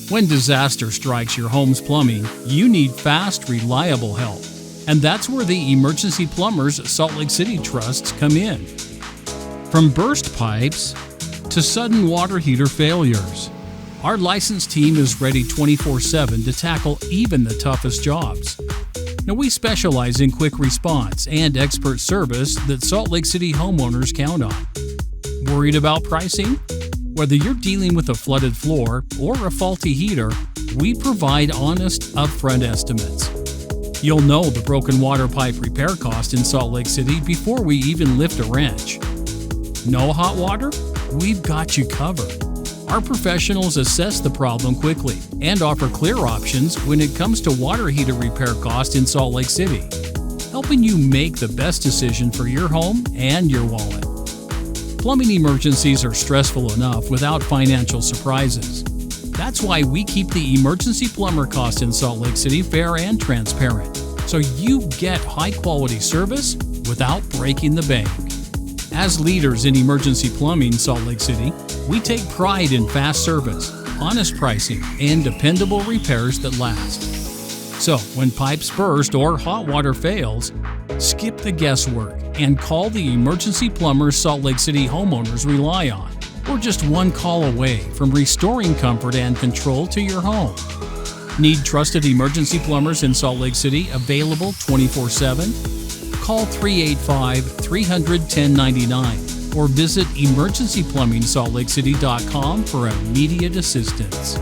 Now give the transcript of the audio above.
When disaster strikes your home's plumbing, you need fast, reliable help. And that's where the Emergency Plumbers Salt Lake City Trusts come in. From burst pipes to sudden water heater failures, our licensed team is ready 24/7 to tackle even the toughest jobs. Now, we specialize in quick response and expert service that Salt Lake City homeowners count on. Worried about pricing? Whether you're dealing with a flooded floor or a faulty heater, we provide honest, upfront estimates. You'll know the broken water pipe repair cost in Salt Lake City before we even lift a wrench. No hot water? We've got you covered. Our professionals assess the problem quickly and offer clear options when it comes to water heater repair cost in Salt Lake City, helping you make the best decision for your home and your wallet. Plumbing emergencies are stressful enough without financial surprises. That's why we keep the emergency plumber cost in Salt Lake City fair and transparent, so you get high-quality service without breaking the bank. As leaders in emergency plumbing in Salt Lake City, we take pride in fast service, honest pricing, and dependable repairs that last. So, when pipes burst or hot water fails, skip the guesswork and call the emergency plumbers Salt Lake City homeowners rely on. We're just one call away from restoring comfort and control to your home. Need trusted emergency plumbers in Salt Lake City available 24/7? Call 385-300-1099 or visit emergencyplumbingsaltlakeCity.com for immediate assistance.